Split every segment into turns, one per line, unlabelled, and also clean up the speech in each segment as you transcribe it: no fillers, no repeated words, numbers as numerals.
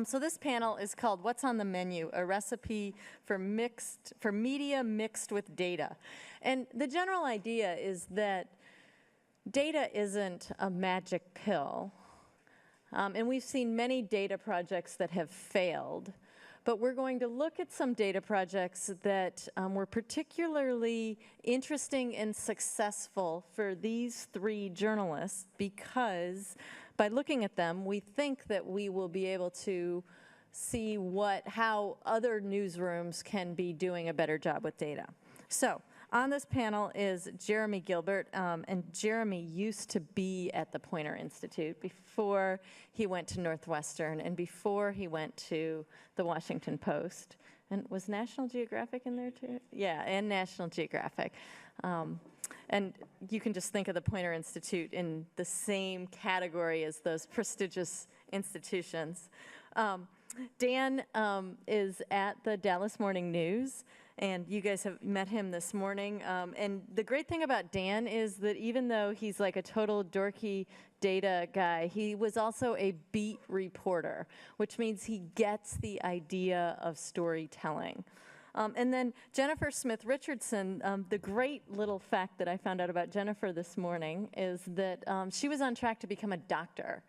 So this panel is called What's on the Menu? A Recipe for Media Mixed with Data. And the general idea is that data isn't a magic pill. And we've seen many data projects that have failed. But we're going to look at some data projects that were particularly interesting and successful for these three journalists, because by looking at them, we think that we will be able to see how other newsrooms can be doing a better job with data. So on this panel is Jeremy Gilbert, and Jeremy used to be at the Poynter Institute before he went to Northwestern and before he went to the Washington Post. And was National Geographic in there too? Yeah, and National Geographic. And you can just think of the Poynter Institute in the same category as those prestigious institutions. Dan is at the Dallas Morning News, and you guys have met him this morning. And the great thing about Dan is that even though he's like a total dorky data guy, he was also a beat reporter, which means he gets the idea of storytelling. And then Jennifer Smith Richardson, the great little fact that I found out about Jennifer this morning is that she was on track to become a doctor.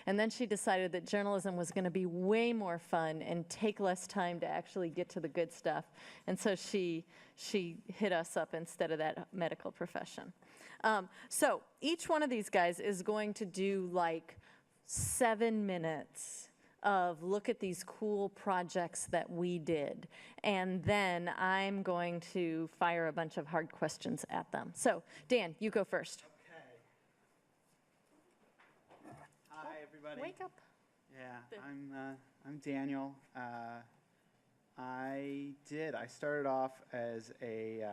And then she decided that journalism was going to be way more fun and take less time to actually get to the good stuff. And so she hit us up instead of that medical profession. So each one of these guys is going to do like 7 minutes of look at these cool projects that we did. And then I'm going to fire a bunch of hard questions at them. So Dan, you go first.
Hi, everybody.
Wake up.
Yeah, I'm Daniel. I started off as a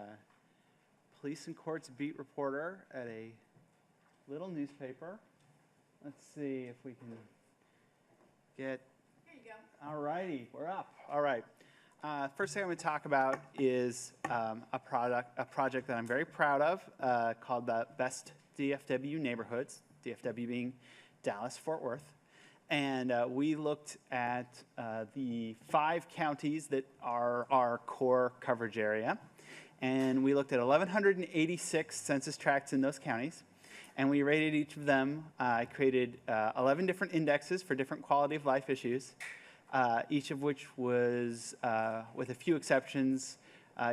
police and courts beat reporter at a little newspaper. Let's see if we can get.
Here you go.
All righty, we're up. All right. First thing I'm going to talk about is a project that I'm very proud of called the Best DFW Neighborhoods, DFW being Dallas-Fort Worth. And we looked at the 5 counties that are our core coverage area. And we looked at 1,186 census tracts in those counties. And we rated each of them. I created 11 different indexes for different quality of life issues, each of which was, with a few exceptions,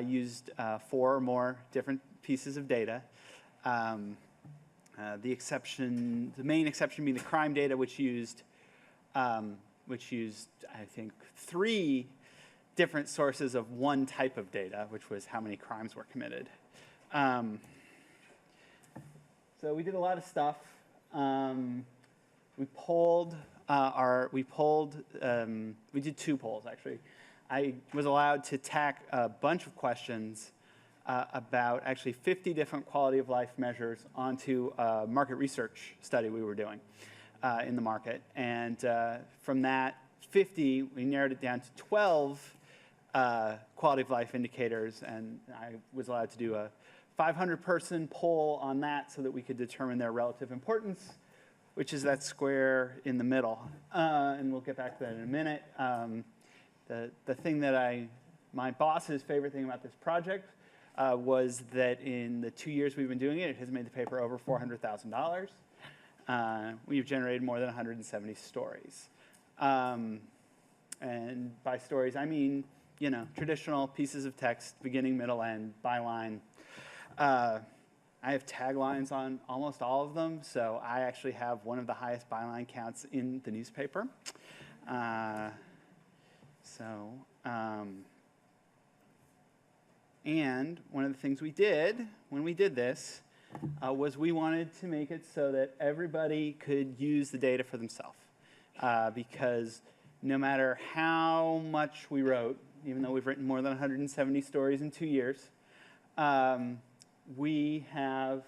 used 4 or more different pieces of data. The main exception being the crime data, which used, I think, 3 different sources of one type of data, which was how many crimes were committed. So we did a lot of stuff. We did 2 polls actually. I was allowed to tack a bunch of questions about actually 50 different quality of life measures onto a market research study we were doing in the market. And from that 50, we narrowed it down to 12 quality of life indicators, and I was allowed to do a 500-person poll on that so that we could determine their relative importance, which is that square in the middle. And we'll get back to that in a minute. The thing that my boss's favorite thing about this project was that in the 2 years we've been doing it, it has made the paper over $400,000. We've generated more than 170 stories. And by stories, I mean, traditional pieces of text, beginning, middle, end, byline. I have taglines on almost all of them, so I actually have one of the highest byline counts in the newspaper. And one of the things we did when we did this was we wanted to make it so that everybody could use the data for themselves. Because no matter how much we wrote, even though we've written more than 170 stories in 2 years, we are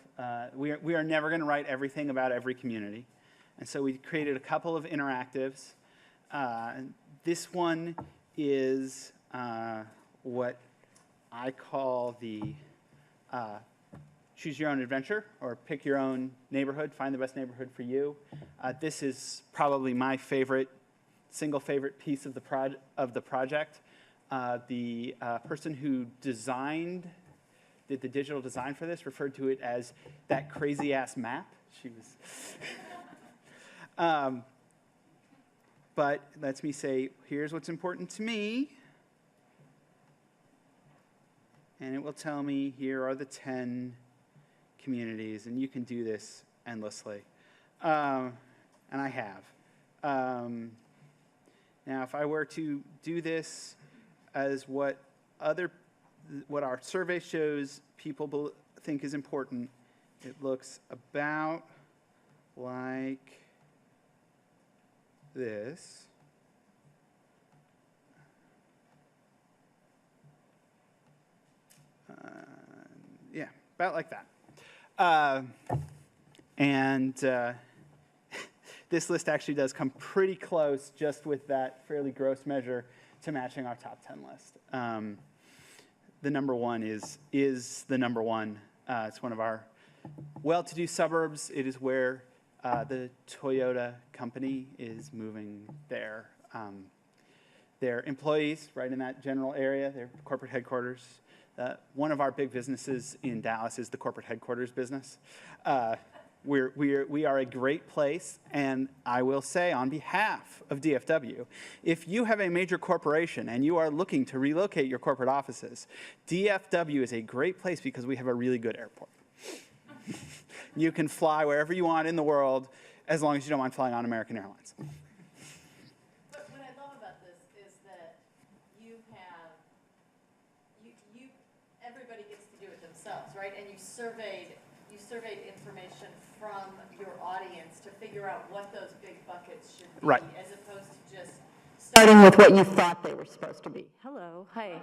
never going to write everything about every community. And so we created a couple of interactives. This one is what I call the choose your own adventure, or pick your own neighborhood, find the best neighborhood for you. This is probably my favorite single favorite piece of the project. The person who did the digital design for this referred to it as that crazy ass map. She was, but lets me say, here's what's important to me. And it will tell me, here are the 10 communities, and you can do this endlessly. And I have. Now, if I were to do this as what our survey shows people think is important, it looks about like this. Yeah, about like that. This list actually does come pretty close, just with that fairly gross measure, to matching our top 10 list. The number one is the number one. It's one of our well-to-do suburbs. It is where the Toyota company is moving their employees, right in that general area, their corporate headquarters. One of our big businesses in Dallas is the corporate headquarters business. We are a great place, and I will say on behalf of DFW, if you have a major corporation and you are looking to relocate your corporate offices, DFW is a great place because we have a really good airport. You can fly wherever you want in the world, as long as you don't mind flying on American Airlines.
But what I love about this is that everybody gets to do it themselves, right? And you surveyed information from your audience to figure out what those big buckets should be,
right,
as opposed to just starting with what you thought they were supposed to be. Hello, hi.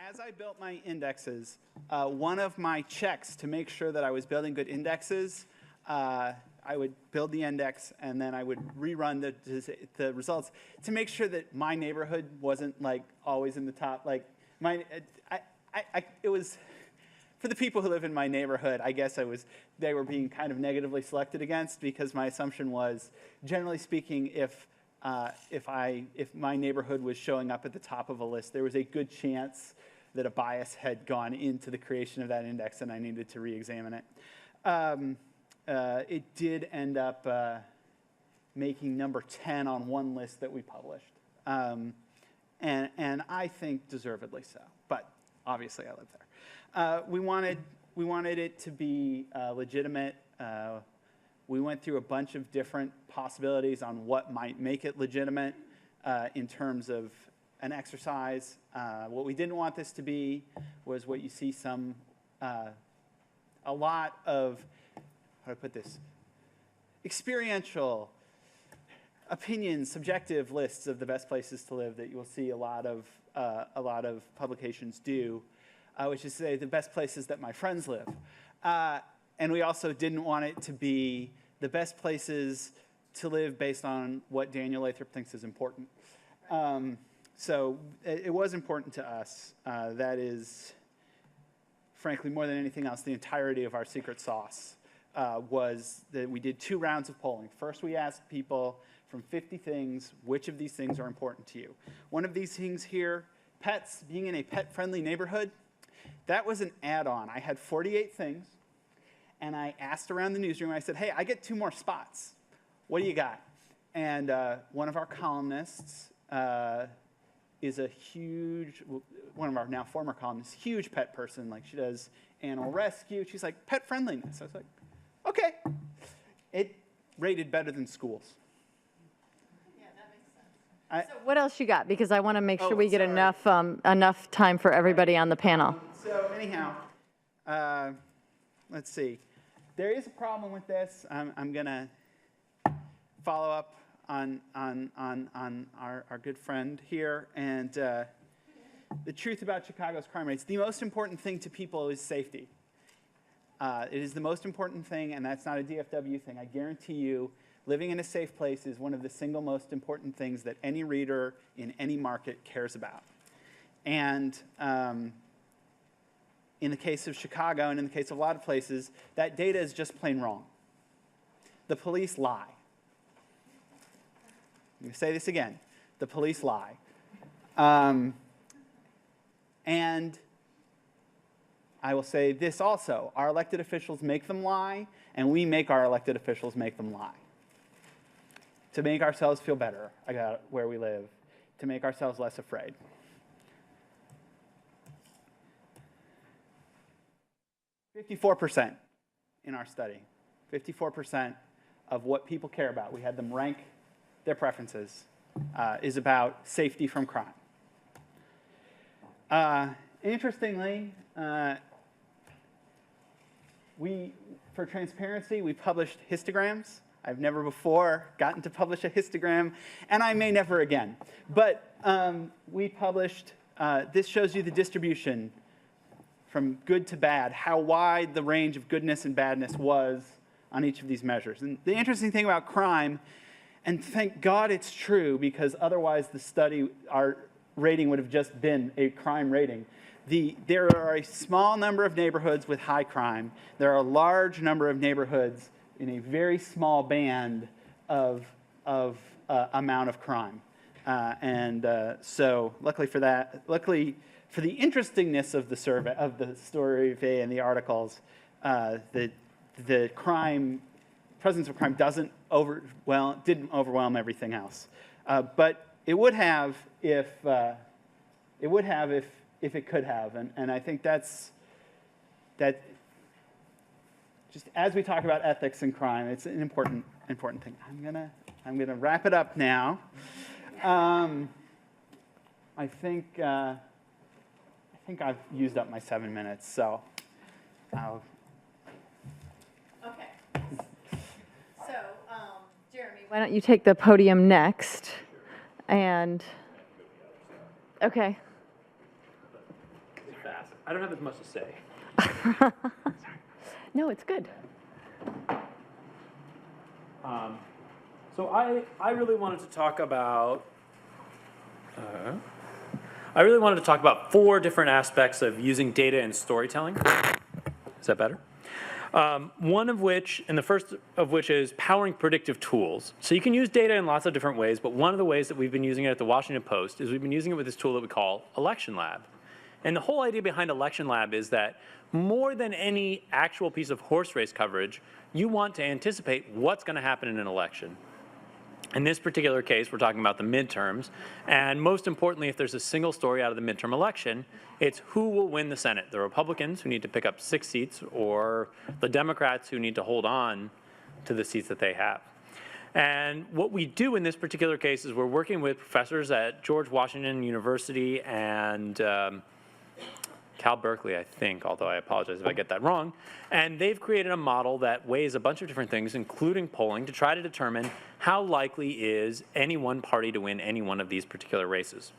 As I built my indexes, one of my checks to make sure that I was building good indexes, I would build the index and then I would rerun the results to make sure that my neighborhood wasn't like always in the top. Like it was. For the people who live in my neighborhood, I guess they were being kind of negatively selected against, because my assumption was, generally speaking, if my neighborhood was showing up at the top of a list, there was a good chance that a bias had gone into the creation of that index, and I needed to re-examine it. It did end up making number 10 on one list that we published, and I think deservedly so. But obviously, I live there. We wanted it to be legitimate. We went through a bunch of different possibilities on what might make it legitimate in terms of an exercise. What we didn't want this to be was what you see a lot of, how do I put this, experiential opinions, subjective lists of the best places to live that you will see a lot of publications do. Which is to say the best places that my friends live. And we also didn't want it to be the best places to live based on what Daniel Lathrop thinks is important. So it was important to us. That is, frankly, more than anything else, the entirety of our secret sauce was that we did 2 rounds of polling. First, we asked people from 50 things, which of these things are important to you? One of these things here, pets, being in a pet-friendly neighborhood. That was an add-on. I had 48 things, and I asked around the newsroom. I said, hey, I get 2 more spots. What do you got? And one of our columnists is one of our now former columnists, huge pet person. Like, she does animal rescue. She's like, pet friendliness. I was like, okay. It rated better than schools.
Yeah, that makes sense. So what else you got? Because I want to make sure we get enough time for everybody on the panel.
So anyhow, let's see. There is a problem with this. I'm going to follow up on our good friend here. And the truth about Chicago's crime rates, the most important thing to people is safety. It is the most important thing, and that's not a DFW thing. I guarantee you, living in a safe place is one of the single most important things that any reader in any market cares about. And in the case of Chicago, and in the case of a lot of places, that data is just plain wrong. The police lie. going to say this again. The police lie. And I will say this also. Our elected officials make them lie, and we make our elected officials make them lie. To make ourselves feel better about where we live, to make ourselves less afraid. "54% in our study, 54% of what people care about, we had them rank their preferences, is about safety from crime. Interestingly, for transparency, we published histograms. I've never before gotten to publish a histogram, and I may never again. But we published, this shows you the distribution from good to bad, how wide the range of goodness and badness was on each of these measures. And the interesting thing about crime, and thank God it's true, because otherwise the study, our rating would have just been a crime rating. There are a small number of neighborhoods with high crime. There are a large number of neighborhoods in a very small band of amount of crime. So luckily for that, luckily for the interestingness of the survey, of the survey and the articles, the presence of crime didn't overwhelm everything else. But it would have if it could have, and I think that just as we talk about ethics and crime, it's an important thing. I'm gonna wrap it up now. I think I've used up my 7 minutes, so I'll.
Okay. So, Jeremy, why don't you take the podium next? And okay.
Fast. I don't have as much to say.
No, it's good.
So I really wanted to talk about 4 different aspects of using data in storytelling. Is that better? One of which, and the first of which, is powering predictive tools. So you can use data in lots of different ways, but one of the ways that we've been using it at the Washington Post is we've been using it with this tool that we call Election Lab. And the whole idea behind Election Lab is that more than any actual piece of horse race coverage, you want to anticipate what's going to happen in an election. In this particular case, we're talking about the midterms, and most importantly, if there's a single story out of the midterm election, it's who will win the Senate, the Republicans who need to pick up 6 seats, or the Democrats who need to hold on to the seats that they have. And what we do in this particular case is we're working with professors at George Washington University and Cal Berkeley, I think, although I apologize if I get that wrong. And they've created a model that weighs a bunch of different things, including polling, to try to determine how likely is any one party to win any one of these particular races.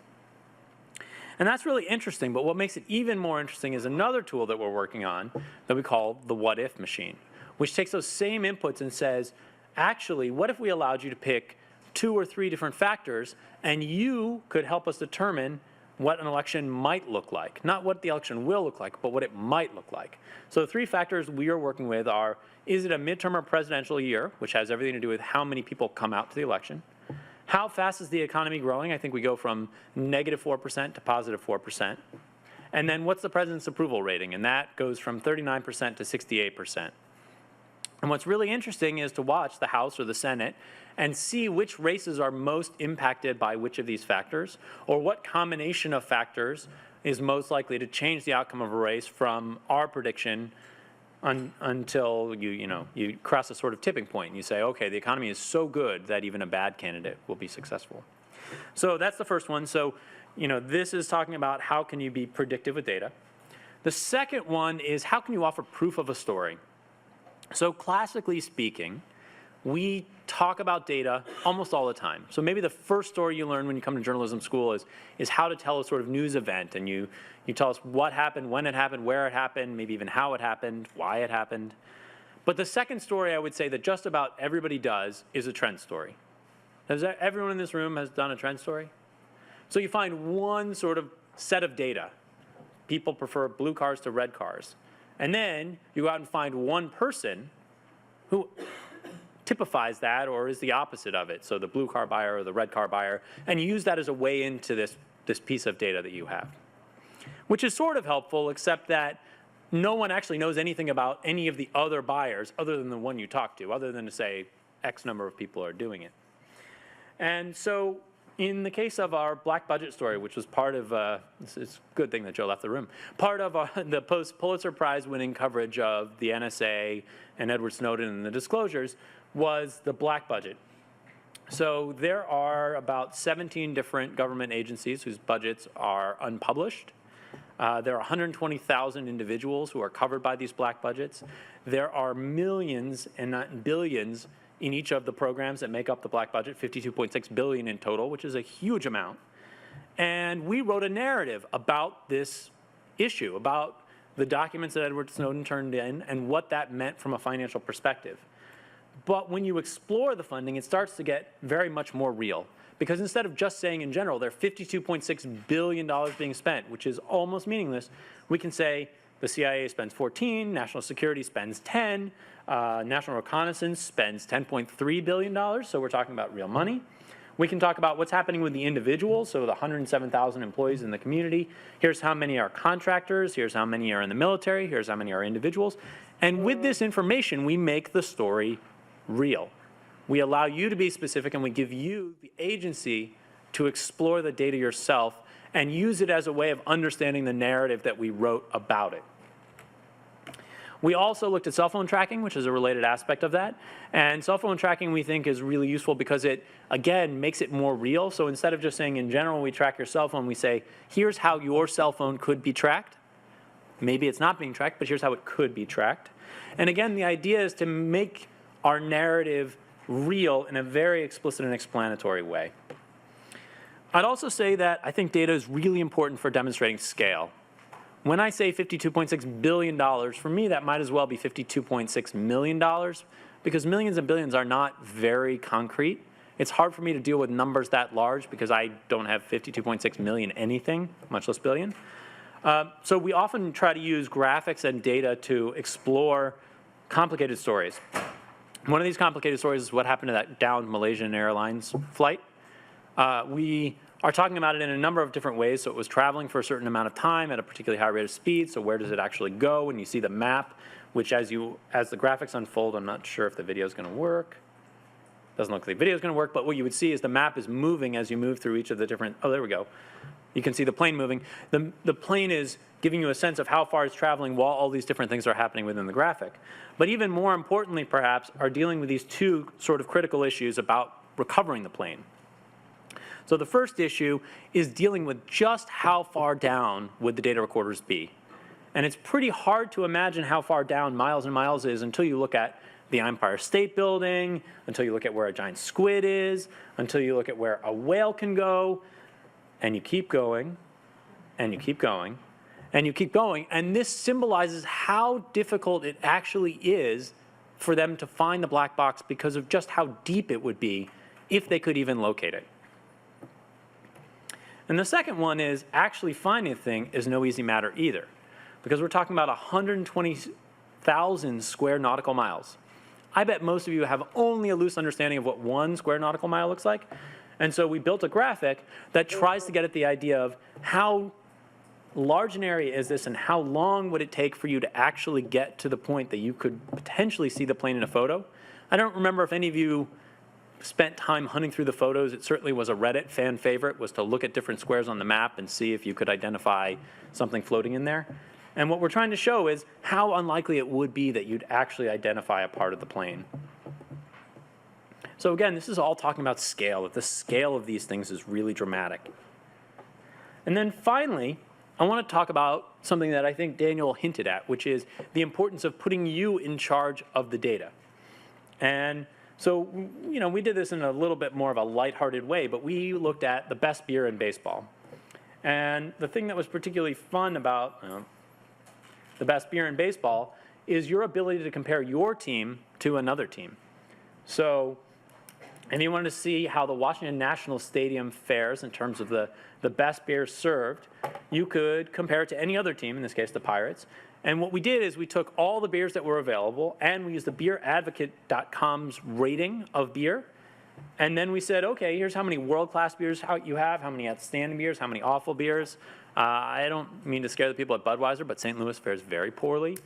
And that's really interesting, but what makes it even more interesting is another tool that we're working on that we call the what if machine, which takes those same inputs and says, actually, what if we allowed you to pick 2 or 3 different factors, and you could help us determine what an election might look like. Not what the election will look like, but what it might look like. So the 3 factors we are working with are, is it a midterm or presidential year, which has everything to do with how many people come out to the election? How fast is the economy growing? I think we go from -4% to +4%. And then what's the president's approval rating? And that goes from 39% to 68%. And what's really interesting is to watch the House or the Senate and see which races are most impacted by which of these factors, or what combination of factors is most likely to change the outcome of a race from our prediction until you cross a sort of tipping point and you say, okay, the economy is so good that even a bad candidate will be successful. So that's the first one. So this is talking about how can you be predictive with data. The second one is how can you offer proof of a story. So classically speaking, we talk about data almost all the time. So maybe the first story you learn when you come to journalism school is how to tell a sort of news event, and you tell us what happened, when it happened, where it happened, maybe even how it happened, why it happened. But the second story I would say that just about everybody does is a trend story. Everyone in this room has done a trend story? So you find one sort of set of data. People prefer blue cars to red cars. And then you go out and find one person who typifies that or is the opposite of it. So the blue car buyer or the red car buyer, and you use that as a way into this piece of data that you have, which is sort of helpful, except that no one actually knows anything about any of the other buyers other than the one you talk to, other than to say X number of people are doing it. And so in the case of our black budget story, which was part of, it's a good thing that Joe left the room, part of the Pulitzer Prize winning coverage of the NSA and Edward Snowden and the disclosures was the black budget. So there are about 17 different government agencies whose budgets are unpublished. There are 120,000 individuals who are covered by these black budgets. There are millions and not billions in each of the programs that make up the black budget, 52.6 billion in total, which is a huge amount. And we wrote a narrative about this issue, about the documents that Edward Snowden turned in and what that meant from a financial perspective. But when you explore the funding, it starts to get very much more real. Because instead of just saying in general, there are $52.6 billion being spent, which is almost meaningless, we can say the CIA spends 14, national security spends 10, national reconnaissance spends $10.3 billion, so we're talking about real money. We can talk about what's happening with the individuals, so the 107,000 employees in the community. Here's how many are contractors, here's how many are in the military, here's how many are individuals. And with this information, we make the story real. We allow you to be specific, and we give you the agency to explore the data yourself and use it as a way of understanding the narrative that we wrote about it. We also looked at cell phone tracking, which is a related aspect of that. And cell phone tracking, we think, is really useful because it, again, makes it more real. So instead of just saying, in general, we track your cell phone, we say, here's how your cell phone could be tracked. Maybe it's not being tracked, but here's how it could be tracked. And again, the idea is to make our narrative real in a very explicit and explanatory way. I'd also say that I think data is really important for demonstrating scale. When I say $52.6 billion, for me that might as well be $52.6 million, because millions and billions are not very concrete. It's hard for me to deal with numbers that large because I don't have 52.6 million anything, much less billion. So we often try to use graphics and data to explore complicated stories. One of these complicated stories is what happened to that downed Malaysian Airlines flight. We are talking about it in a number of different ways. So it was traveling for a certain amount of time at a particularly high rate of speed. So where does it actually go? And you see the map, which as the graphics unfold, I'm not sure if the video is going to work. Doesn't look like the video is going to work, but what you would see is the map is moving as you move through each of the different, oh, there we go. You can see the plane moving. The plane is giving you a sense of how far it's traveling while all these different things are happening within the graphic. But even more importantly, perhaps, are dealing with these two sort of critical issues about recovering the plane. So the first issue is dealing with just how far down would the data recorders be. And it's pretty hard to imagine how far down miles and miles is until you look at the Empire State Building, until you look at where a giant squid is, until you look at where a whale can go, and you keep going, and you keep going, and you keep going. And this symbolizes how difficult it actually is for them to find the black box because of just how deep it would be if they could even locate it. And the second one is actually finding a thing is no easy matter either, because we're talking about 120,000 square nautical miles. I bet most of you have only a loose understanding of what 1 square nautical mile looks like. And so we built a graphic that tries to get at the idea of how large an area is this and how long would it take for you to actually get to the point that you could potentially see the plane in a photo. I don't remember if any of you spent time hunting through the photos. It certainly was a Reddit fan favorite, was to look at different squares on the map and see if you could identify something floating in there. And what we're trying to show is how unlikely it would be that you'd actually identify a part of the plane. So again, this is all talking about scale, that the scale of these things is really dramatic. And then finally, I want to talk about something that I think Daniel hinted at, which is the importance of putting you in charge of the data. And so, you know, we did this in a little bit more of a lighthearted way, but we looked at the best beer in baseball. And the thing that was particularly fun about the best beer in baseball is your ability to compare your team to another team. So if you wanted to see how the Washington National Stadium fares in terms of the best beer served, you could compare it to any other team, in this case the Pirates, And what we did is we took all the beers that were available, and we used the beeradvocate.com's rating of beer. And then we said, okay, here's how many world-class beers you have, how many outstanding beers, how many awful beers. I don't mean to scare the people at Budweiser, but St. Louis fares very poorly,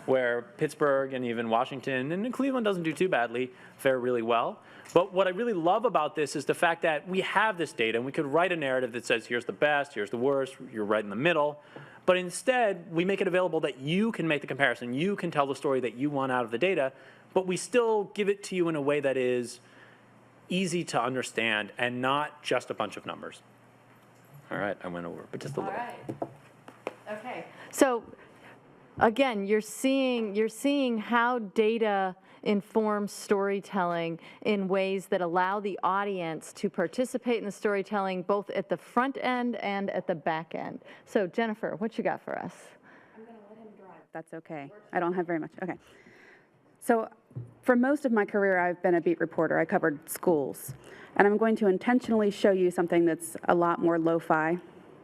where Pittsburgh and even Washington and Cleveland doesn't do too badly, fare really well. But what I really love about this is the fact that we have this data, and we could write a narrative that says, here's the best, here's the worst, you're right in the middle. But instead, we make it available that you can make the comparison. You can tell the story that you want out of the data, but we still give it to you in a way that is easy to understand and not just a bunch of numbers. All right, I went over, but just a little.
All right. Okay. So again, you're seeing how data informs storytelling in ways that allow the audience to participate in the storytelling both at the front end and at the back end. So Jennifer, what you got for us?
I'm going to let him drive. That's okay. I don't have very much. Okay. So for most of my career, I've been a beat reporter. I covered schools. And I'm going to intentionally show you something that's a lot more lo-fi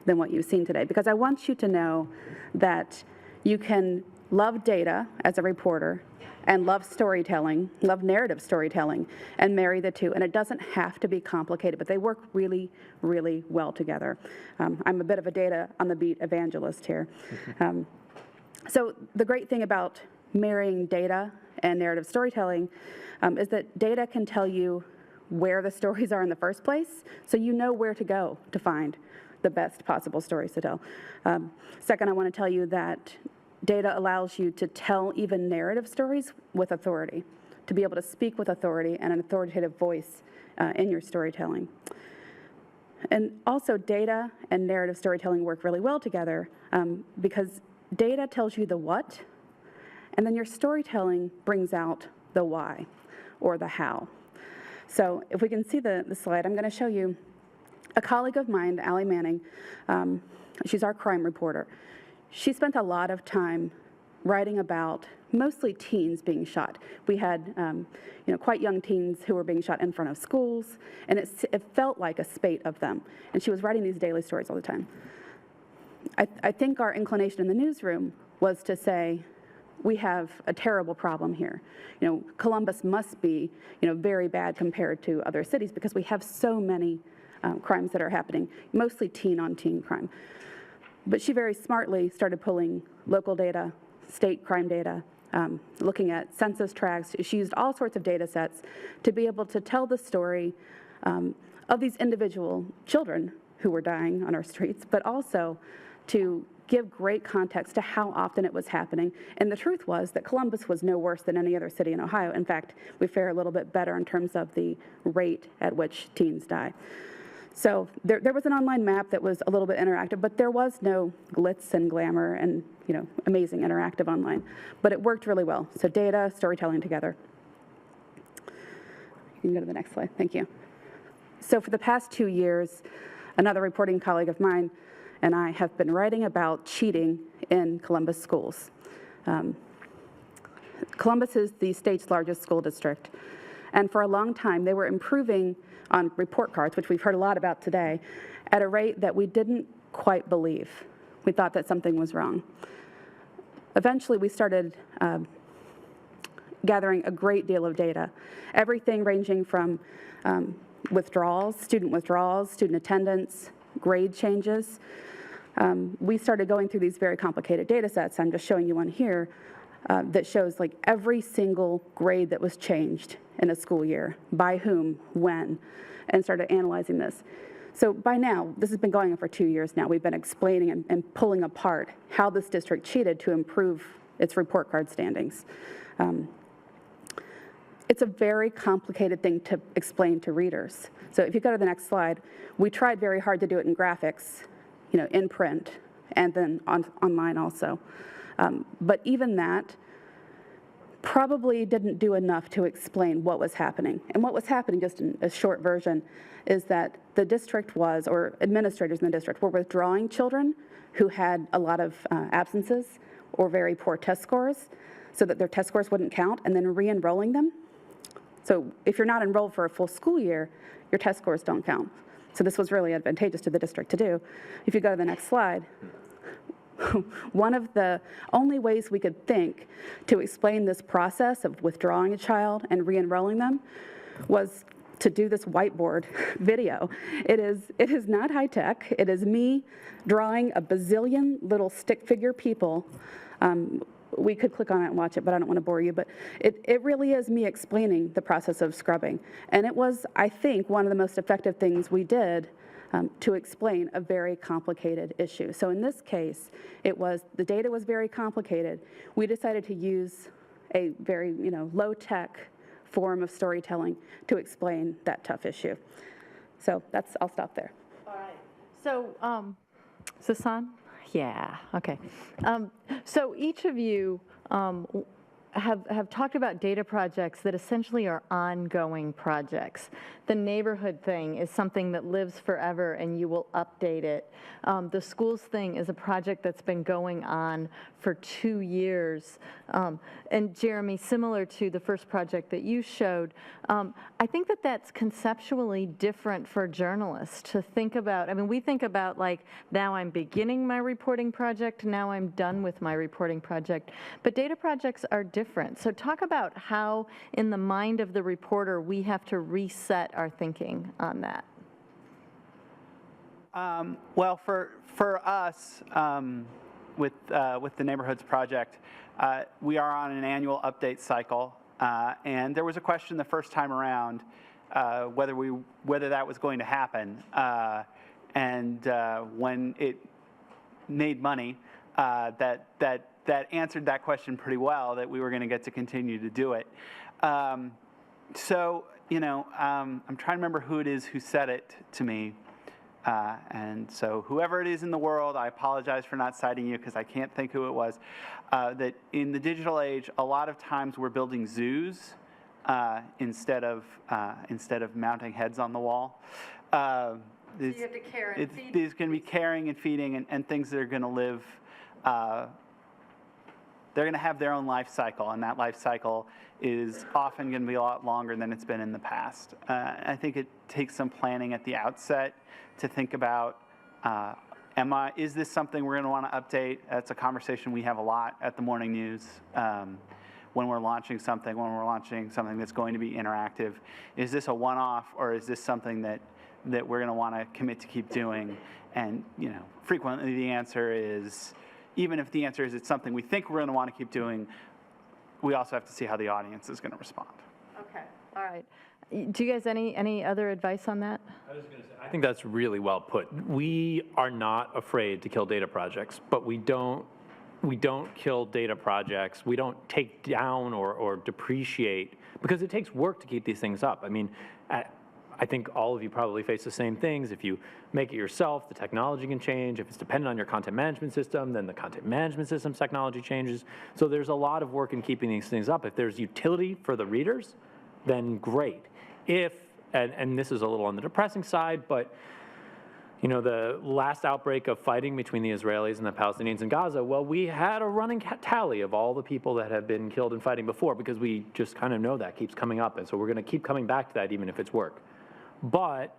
than what you've seen today, because I want you to know that you can love data as a reporter and love storytelling, love narrative storytelling, and marry the two. And it doesn't have to be complicated, but they work really, really well together. I'm a bit of a data on the beat evangelist here. So the great thing about marrying data and narrative storytelling is that data can tell you where the stories are in the first place, so you know where to go to find the best possible stories to tell. Second, I want to tell you that data allows you to tell even narrative stories with authority, to be able to speak with authority and an authoritative voice in your storytelling. And also, data and narrative storytelling work really well together because data tells you the what, and then your storytelling brings out the why or the how. So if we can see the slide, I'm going to show you a colleague of mine, Allie Manning. She's our crime reporter. She spent a lot of time writing about mostly teens being shot. We had quite young teens who were being shot in front of schools, and it felt like a spate of them. And she was writing these daily stories all the time. I think our inclination in the newsroom was to say, we have a terrible problem here. Columbus must be, very bad compared to other cities because we have so many crimes that are happening, mostly teen-on-teen crime. But she very smartly started pulling local data, state crime data, looking at census tracts. She used all sorts of data sets to be able to tell the story of these individual children who were dying on our streets, but also to give great context to how often it was happening. And the truth was that Columbus was no worse than any other city in Ohio. In fact, we fare a little bit better in terms of the rate at which teens die. So there was an online map that was a little bit interactive, but there was no glitz and glamour and amazing interactive online. But it worked really well. So data, storytelling together. You can go to the next slide. Thank you. So for the past 2 years, another reporting colleague of mine and I have been writing about cheating in Columbus schools. Columbus is the state's largest school district, and for a long time they were improving on report cards, which we've heard a lot about today, at a rate that we didn't quite believe. We thought that something was wrong. Eventually we started gathering a great deal of data, everything ranging from withdrawals, student attendance, grade changes. We started going through these very complicated data sets. I'm just showing you one here that shows like every single grade that was changed in a school year, by whom, when, and started analyzing this. So by now, this has been going on for 2 years now. We've been explaining and pulling apart how this district cheated to improve its report card standings. It's a very complicated thing to explain to readers. So if you go to the next slide, we tried very hard to do it in graphics, in print, and then online also. But even that probably didn't do enough to explain what was happening. And what was happening, just in a short version, is that the district was, or administrators in the district, were withdrawing children who had a lot of absences or very poor test scores so that their test scores wouldn't count, and then re-enrolling them. So if you're not enrolled for a full school year, your test scores don't count. So this was really advantageous to the district to do. If you go to the next slide, One of the only ways we could think to explain this process of withdrawing a child and re-enrolling them was to do this whiteboard video. It is not high tech. It is me drawing a bazillion little stick figure people. We could click on it and watch it, but I don't want to bore you. But it really is me explaining the process of scrubbing. And it was, I think, one of the most effective things we did to explain a very complicated issue. So in this case, the data was very complicated. We decided to use a very, low-tech form of storytelling to explain that tough issue. So I'll stop there.
All right. So, is this on? Yeah, okay. So each of you have talked about data projects that essentially are ongoing projects. The neighborhood thing is something that lives forever and you will update it. The schools thing is a project that's been going on for 2 years. And Jeremy, similar to the first project that you showed, I think that that's conceptually different for journalists to think about. I mean, we think about like, now I'm beginning my reporting project, now I'm done with my reporting project. But data projects are different. So talk about how, in the mind of the reporter, we have to reset our thinking on that.
Well, for us, with the Neighborhoods Project, we are on an annual update cycle, and there was a question the first time around whether that was going to happen, and when it made money, that answered that question pretty well, that we were going to get to continue to do it. So, I'm trying to remember who it is who said it to me. And so whoever it is in the world, I apologize for not citing you because I can't think who it was, that in the digital age, a lot of times we're building zoos instead of mounting heads on the wall.
So you have to care and feed.
There's going to be caring and feeding and things that are going to live, they're going to have their own life cycle, and that life cycle is often going to be a lot longer than it's been in the past. I think it takes some planning at the outset to think about, is this something we're going to want to update? That's a conversation we have a lot at the morning news when we're launching something that's going to be interactive. Is this a one-off, or is this something that we're going to want to commit to keep doing? And frequently the answer is, even if the answer is it's something we think we're going to want to keep doing, we also have to see how the audience is going to respond.
Okay, all right. Do you guys any other advice on that?
I was going to say, I think that's really well put. We are not afraid to kill data projects, but we don't kill data projects. We don't take down or depreciate, because it takes work to keep these things up. I mean, I think all of you probably face the same things. If you make it yourself, the technology can change. If it's dependent on your content management system, then the content management system's technology changes. So there's a lot of work in keeping these things up. If there's utility for the readers, then great. And this is a little on the depressing side, but the last outbreak of fighting between the Israelis and the Palestinians in Gaza, well, we had a running tally of all the people that have been killed in fighting before, because we just kind of know that keeps coming up, and so we're going to keep coming back to that even if it's work. But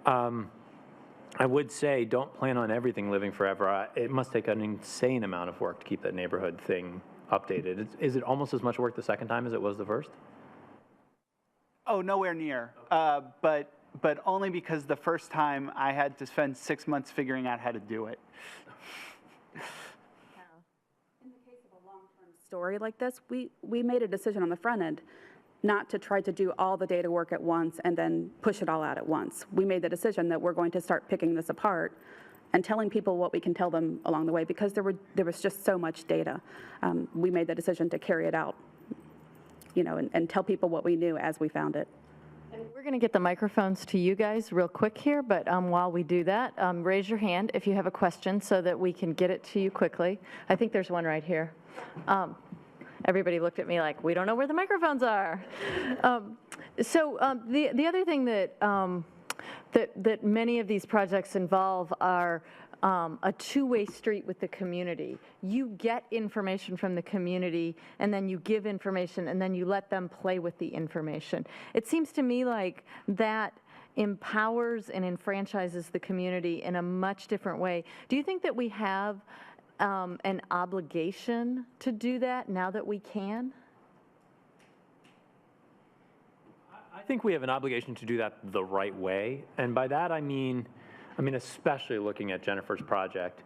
I would say don't plan on everything living forever. It must take an insane amount of work to keep that neighborhood thing updated. Is it almost as much work the second time as it was the first?
Oh, nowhere near. But only because the first time I had to spend 6 months figuring out how to do it.
In the case of a long-term story like this, we made a decision on the front end not to try to do all the data work at once and then push it all out at once. We made the decision that we're going to start picking this apart and telling people what we can tell them along the way, because there was just so much data. We made the decision to carry it out, and tell people what we knew as we found it.
And we're going to get the microphones to you guys real quick here, but while we do that, raise your hand if you have a question so that we can get it to you quickly. I think there's one right here. Everybody looked at me like, we don't know where the microphones are. The other thing that many of these projects involve are a two-way street with the community. You get information from the community, and then you give information, and then you let them play with the information. It seems to me like that empowers and enfranchises the community in a much different way. Do you think that we have an obligation to do that now that we can?
I think we have an obligation to do that the right way. And by that, I mean, especially looking at Jennifer's project,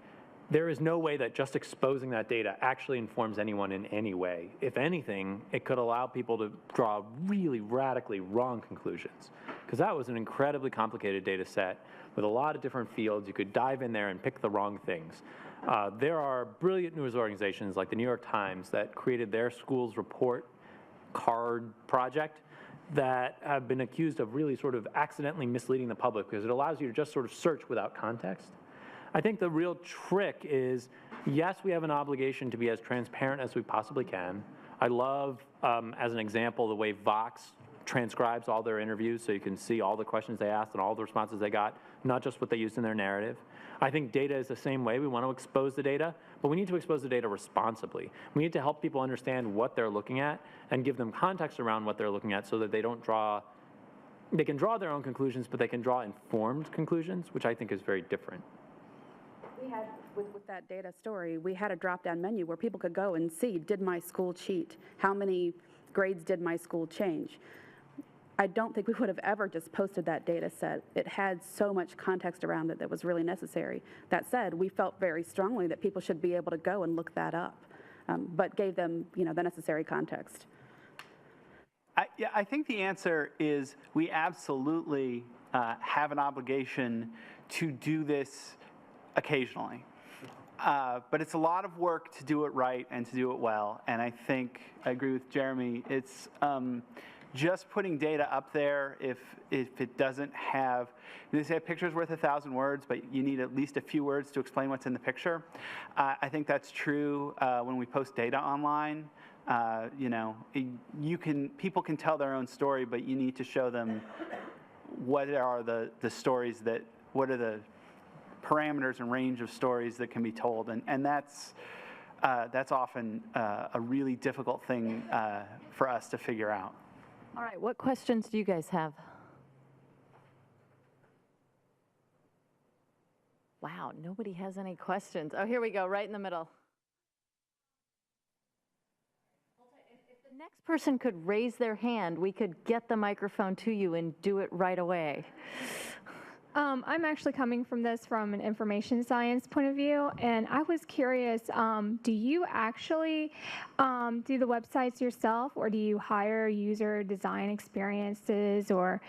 there is no way that just exposing that data actually informs anyone in any way. If anything, it could allow people to draw really radically wrong conclusions, because that was an incredibly complicated data set with a lot of different fields. You could dive in there and pick the wrong things. There are brilliant news organizations like the New York Times that created their school's report card project that have been accused of really sort of accidentally misleading the public, because it allows you to just sort of search without context. I think the real trick is, yes, we have an obligation to be as transparent as we possibly can. I love, as an example, the way Vox transcribes all their interviews so you can see all the questions they asked and all the responses they got, not just what they used in their narrative. I think data is the same way. We want to expose the data, but we need to expose the data responsibly. We need to help people understand what they're looking at and give them context around what they're looking at so that they can draw their own conclusions, but they can draw informed conclusions, which I think is very different.
We had, with that data story, we had a drop-down menu where people could go and see, did my school cheat? How many grades did my school change? I don't think we would have ever just posted that data set. It had so much context around it that was really necessary. That said, we felt very strongly that people should be able to go and look that up, but gave them, the necessary context.
I think the answer is we absolutely have an obligation to do this occasionally. But it's a lot of work to do it right and to do it well. And I think I agree with Jeremy. It's just putting data up there, if it doesn't have, they say a picture's worth 1,000 words, but you need at least a few words to explain what's in the picture. I think that's true when we post data online. People can tell their own story, but you need to show them what are the stories what are the parameters and range of stories that can be told, and that's often a really difficult thing for us to figure out.
All right, what questions do you guys have? Wow, nobody has any questions. Oh, here we go, right in the middle. If the next person could raise their hand, we could get the microphone to you and do it right away.
I'm actually coming from this from an information science point of view, and I was curious, do you actually do the websites yourself, or do you hire user design experiences or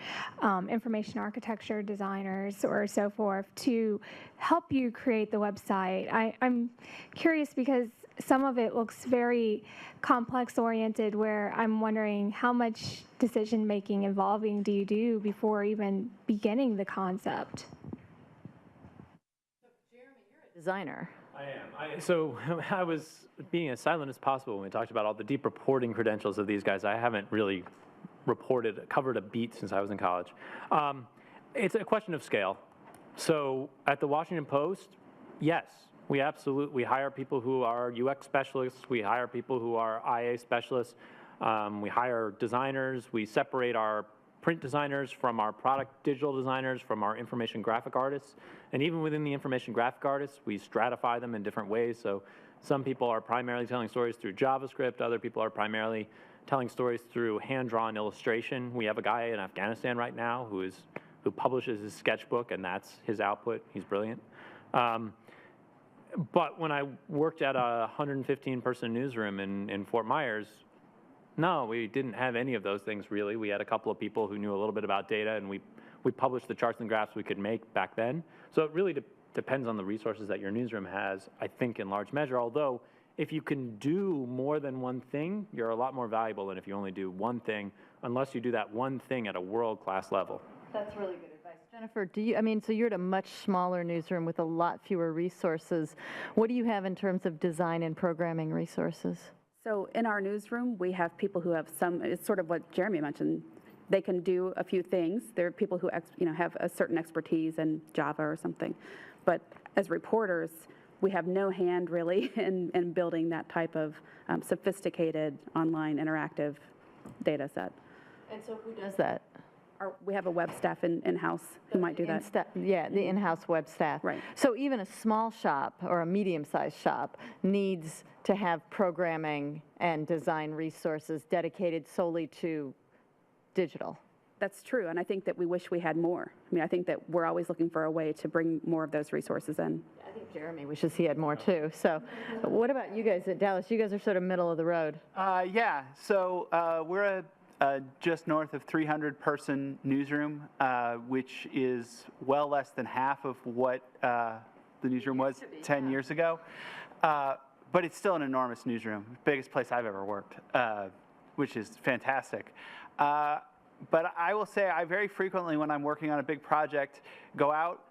information architecture designers or so forth to help you create the website? I'm curious because some of it looks very complex oriented, where I'm wondering how much decision making involving do you do before even beginning the concept?
Jeremy, you're a designer.
I am. So I was being as silent as possible when we talked about all the deep reporting credentials of these guys. I haven't really covered a beat since I was in college. It's a question of scale. So at the Washington Post, yes, we hire people who are UX specialists. We hire people who are IA specialists. We hire designers. We separate our print designers from our product digital designers, from our information graphic artists. And even within the information graphic artists, we stratify them in different ways. So some people are primarily telling stories through JavaScript. Other people are primarily telling stories through hand-drawn illustration. We have a guy in Afghanistan right now who publishes his sketchbook, and that's his output. He's brilliant. But when I worked at a 115-person newsroom in Fort Myers, no, we didn't have any of those things, really. We had a couple of people who knew a little bit about data, and we published the charts and graphs we could make back then. So it really depends on the resources that your newsroom has, I think, in large measure. Although, if you can do more than one thing, you're a lot more valuable than if you only do one thing, unless you do that one thing at a world-class level.
That's really good advice. Jennifer, so you're at a much smaller newsroom with a lot fewer resources. What do you have in terms of design and programming resources?
So in our newsroom, we have people who have it's sort of what Jeremy mentioned. They can do a few things. There are people who have a certain expertise in Java or something. But as reporters, we have no hand really in building that type of sophisticated online interactive data set.
And so who does that?
We have a web staff in-house who might do that.
Yeah, the in-house web staff.
Right.
So even a small shop or a medium-sized shop needs to have programming and design resources dedicated solely to digital.
That's true, and I think that we wish we had more. I mean, I think that we're always looking for a way to bring more of those resources in.
I think Jeremy wishes he had more too. So what about you guys at Dallas? You guys are sort of middle of the road.
Yeah, so we're a just north of 300-person newsroom, which is well less than half of what the newsroom was 10 years ago. But it's still an enormous newsroom, biggest place I've ever worked, which is fantastic. But I will say I very frequently, when I'm working on a big project, go out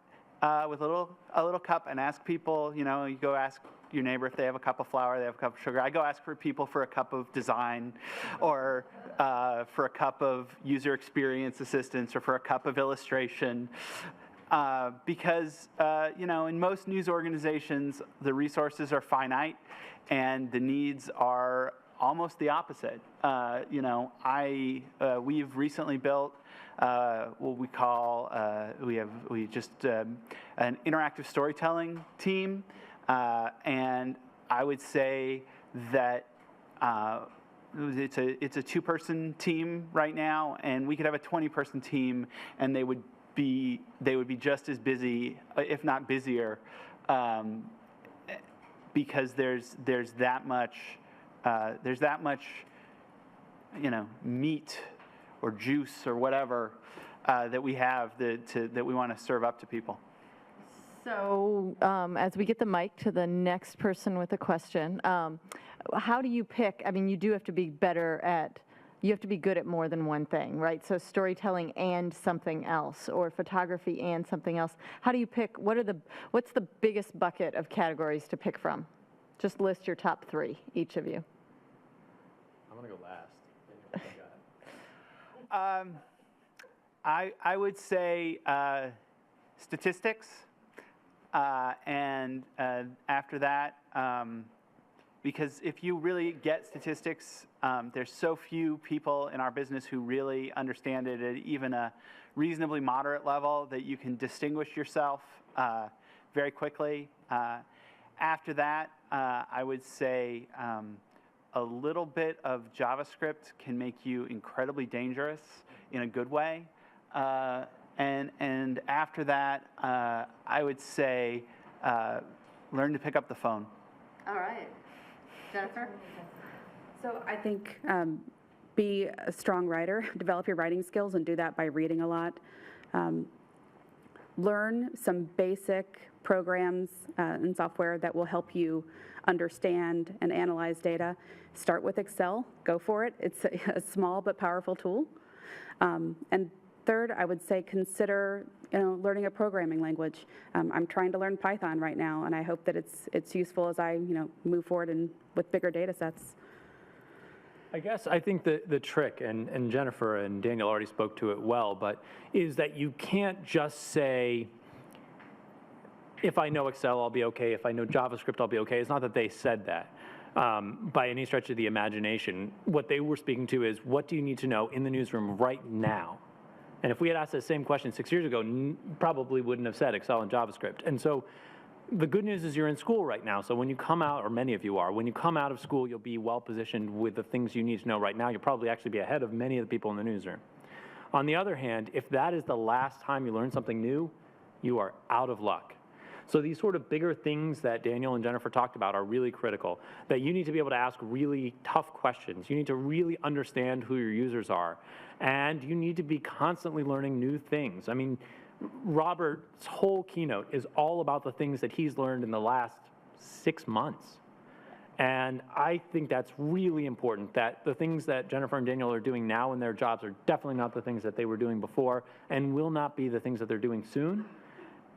with a little cup and ask people, you go ask your neighbor if they have a cup of flour, they have a cup of sugar. I go ask for people for a cup of design or for a cup of user experience assistance or for a cup of illustration. Because, in most news organizations, the resources are finite and the needs are almost the opposite. We've recently built what we call, we just an interactive storytelling team, and I would say that it's a 2-person team right now, and we could have a 20-person team, and they would be just as busy, if not busier, because there's that much meat or juice or whatever that we have that we want to serve up to people.
So as we get the mic to the next person with a question, how do you pick? I mean, you do have to be you have to be good at more than one thing, right? So storytelling and something else, or photography and something else. How do you pick? What's the biggest bucket of categories to pick from? Just list your top 3, each of you.
I'm going to go last.
I would say statistics, and after that, because if you really get statistics, there's so few people in our business who really understand it at even a reasonably moderate level that you can distinguish yourself very quickly. After that, I would say a little bit of JavaScript can make you incredibly dangerous in a good way. And after that, I would say learn to pick up the phone.
All right. Jennifer?
So I think be a strong writer, develop your writing skills, and do that by reading a lot. Learn some basic programs and software that will help you understand and analyze data. Start with Excel. Go for it. It's a small but powerful tool. And third, I would say consider learning a programming language. I'm trying to learn Python right now, and I hope that it's useful as I move forward and with bigger data sets.
I guess I think the trick, and Jennifer and Daniel already spoke to it well, but is that you can't just say, if I know Excel, I'll be okay. If I know JavaScript, I'll be okay. It's not that they said that by any stretch of the imagination. What they were speaking to is, what do you need to know in the newsroom right now? And if we had asked the same question 6 years ago, probably wouldn't have said Excel and JavaScript. And so the good news is you're in school right now. So when you come out, or many of you are, when you come out of school, you'll be well positioned with the things you need to know right now. You'll probably actually be ahead of many of the people in the newsroom. On the other hand, if that is the last time you learn something new, you are out of luck. So these sort of bigger things that Daniel and Jennifer talked about are really critical, that you need to be able to ask really tough questions. You need to really understand who your users are, and you need to be constantly learning new things. I mean, Robert's whole keynote is all about the things that he's learned in the last 6 months. And I think that's really important, that the things that Jennifer and Daniel are doing now in their jobs are definitely not the things that they were doing before, and will not be the things that they're doing soon.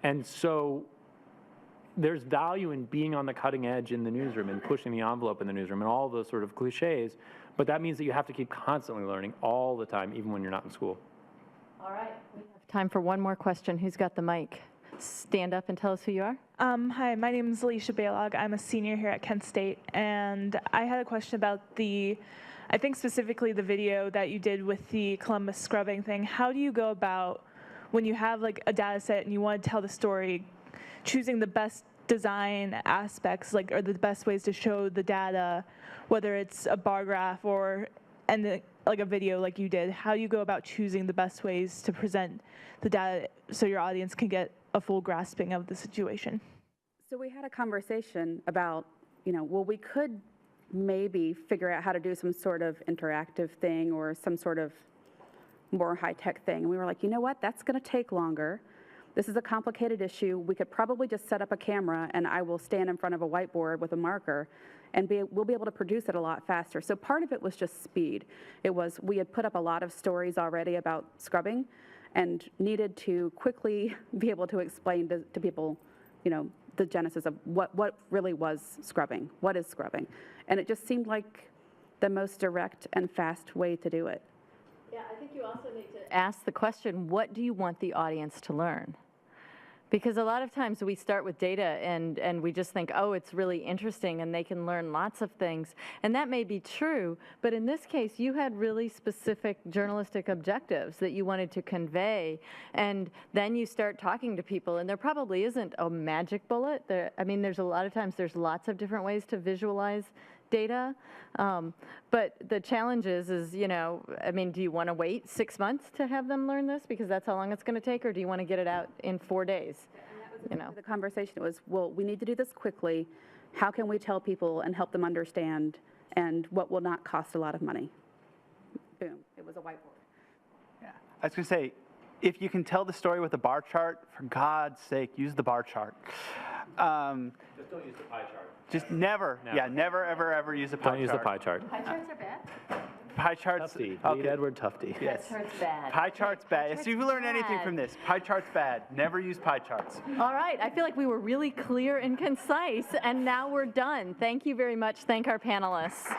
And so there's value in being on the cutting edge in the newsroom and pushing the envelope in the newsroom and all those sort of cliches, but that means that you have to keep constantly learning all the time, even when you're not in school.
All right, we have time for one more question. Who's got the mic? Stand up and tell us who you are.
Hi, my name is Alicia Bailog. I'm a senior here at Kent State, and I had a question about the I think specifically the video that you did with the Columbus scrubbing thing, how do you go about when you have like a data set and you want to tell the story, choosing the best design aspects, like, or the best ways to show the data, whether it's a bar graph or like a video like you did? How do you go about choosing the best ways to present the data so your audience can get a full grasping of the situation?
So we had a conversation about, well, we could maybe figure out how to do some sort of interactive thing or some sort of more high-tech thing. And we were like, you know what, that's going to take longer. This is a complicated issue. We could probably just set up a camera and I will stand in front of a whiteboard with a marker and we'll be able to produce it a lot faster. So part of it was just speed. It was, we had put up a lot of stories already about scrubbing and needed to quickly be able to explain to people, the genesis of what really was scrubbing, what is scrubbing. And it just seemed like the most direct and fast way to do it.
Yeah, I think you also need to ask the question, what do you want the audience to learn? Because a lot of times we start with data and we just think, oh, it's really interesting and they can learn lots of things. And that may be true, but in this case, you had really specific journalistic objectives that you wanted to convey. And then you start talking to people, and there probably isn't a magic bullet. There's a lot of times there's lots of different ways to visualize data. But the challenge is, do you want to wait 6 months to have them learn this because that's how long it's going to take, or do you want to get it out in 4 days?
The conversation was, well, we need to do this quickly. How can we tell people and help them understand, and what will not cost a lot of money? Boom, it was a whiteboard.
Yeah, I was going to say, if you can tell the story with a bar chart, for God's sake, use the bar chart.
Just don't use the pie chart.
Just never, ever use a pie chart.
Don't use the pie chart.
Pie charts are bad?
Pie charts.
Tufty.
Okay.
Read Edward Tufty.
Yes.
Pie charts bad.
Pie charts bad. So if you learn anything
bad.
from this, pie charts bad. Never use pie charts.
All right, I feel like we were really clear and concise, and now we're done. Thank you very much. Thank our panelists.